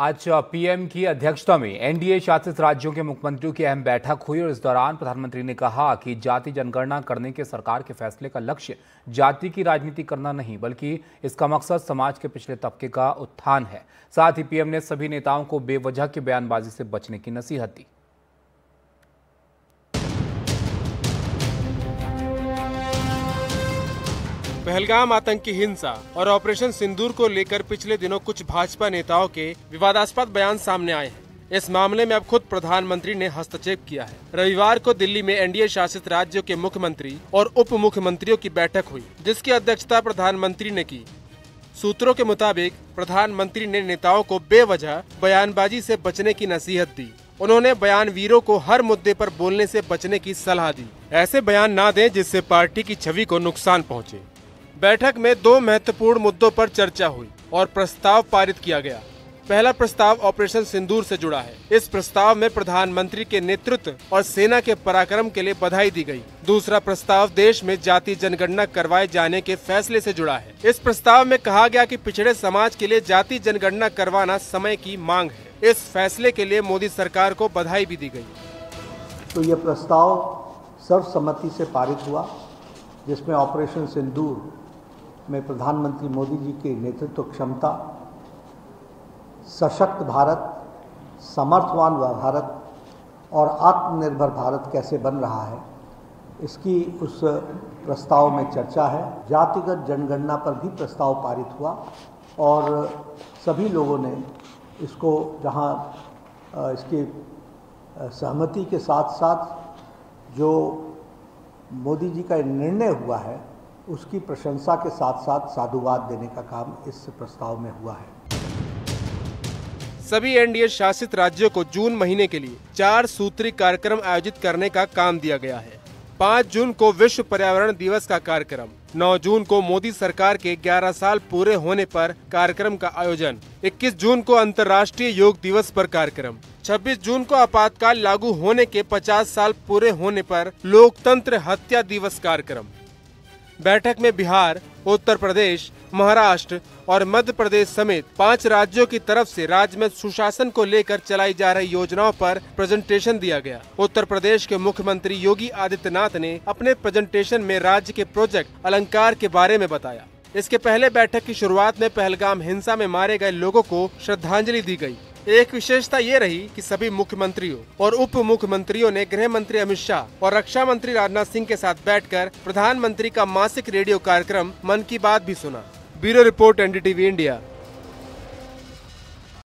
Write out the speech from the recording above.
आज पीएम की अध्यक्षता में एनडीए शासित राज्यों के मुख्यमंत्रियों की अहम बैठक हुई और इस दौरान प्रधानमंत्री ने कहा कि जाति जनगणना करने के सरकार के फैसले का लक्ष्य जाति की राजनीति करना नहीं बल्कि इसका मकसद समाज के पिछड़े तबके का उत्थान है। साथ ही पीएम ने सभी नेताओं को बेवजह की बयानबाजी से बचने की नसीहत दी। पहलगाम आतंकी हिंसा और ऑपरेशन सिंदूर को लेकर पिछले दिनों कुछ भाजपा नेताओं के विवादास्पद बयान सामने आए हैं। इस मामले में अब खुद प्रधानमंत्री ने हस्तक्षेप किया है। रविवार को दिल्ली में एनडीए शासित राज्यों के मुख्यमंत्री और उप मुख्यमंत्रियों की बैठक हुई, जिसकी अध्यक्षता प्रधानमंत्री ने की। सूत्रों के मुताबिक प्रधानमंत्री ने नेताओं को बेवजह बयानबाजी से बचने की नसीहत दी। उन्होंने बयानवीरों को हर मुद्दे पर बोलने से बचने की सलाह दी। ऐसे बयान न दें जिससे पार्टी की छवि को नुकसान पहुंचे। बैठक में दो महत्वपूर्ण मुद्दों पर चर्चा हुई और प्रस्ताव पारित किया गया। पहला प्रस्ताव ऑपरेशन सिंदूर से जुड़ा है। इस प्रस्ताव में प्रधानमंत्री के नेतृत्व और सेना के पराक्रम के लिए बधाई दी गई। दूसरा प्रस्ताव देश में जाति जनगणना करवाए जाने के फैसले से जुड़ा है। इस प्रस्ताव में कहा गया कि पिछड़े समाज के लिए जाति जनगणना करवाना समय की मांग है। इस फैसले के लिए मोदी सरकार को बधाई भी दी गई। तो ये प्रस्ताव सर्वसम्मति से पारित हुआ, जिसमें ऑपरेशन सिंदूर में प्रधानमंत्री मोदी जी की नेतृत्व क्षमता, सशक्त भारत, समर्थवान भारत और आत्मनिर्भर भारत कैसे बन रहा है, इसकी उस प्रस्ताव में चर्चा है। जातिगत जनगणना पर भी प्रस्ताव पारित हुआ और सभी लोगों ने इसको जहां इसकी सहमति के साथ साथ जो मोदी जी का निर्णय हुआ है उसकी प्रशंसा के साथ साथ साधुवाद देने का काम इस प्रस्ताव में हुआ है। सभी एनडीए शासित राज्यों को जून महीने के लिए 4 सूत्री कार्यक्रम आयोजित करने का काम दिया गया है। 5 जून को विश्व पर्यावरण दिवस का कार्यक्रम, 9 जून को मोदी सरकार के 11 साल पूरे होने पर कार्यक्रम का आयोजन, 21 जून को अंतर्राष्ट्रीय योग दिवस पर कार्यक्रम, 26 जून को आपातकाल लागू होने के 50 साल पूरे होने पर लोकतंत्र हत्या दिवस कार्यक्रम। बैठक में बिहार, उत्तर प्रदेश, महाराष्ट्र और मध्य प्रदेश समेत 5 राज्यों की तरफ से राज्य में सुशासन को लेकर चलाई जा रही योजनाओं पर प्रेजेंटेशन दिया गया। उत्तर प्रदेश के मुख्यमंत्री योगी आदित्यनाथ ने अपने प्रेजेंटेशन में राज्य के प्रोजेक्ट अलंकार के बारे में बताया। इसके पहले बैठक की शुरुआत में पहलगाम हिंसा में मारे गए लोगों को श्रद्धांजलि दी गई। एक विशेषता ये रही कि सभी मुख्यमंत्रियों और उप मुख्यमंत्रियों ने गृह मंत्री अमित शाह और रक्षा मंत्री राजनाथ सिंह के साथ बैठकर प्रधानमंत्री का मासिक रेडियो कार्यक्रम मन की बात भी सुना। Bureau report, NDTV India.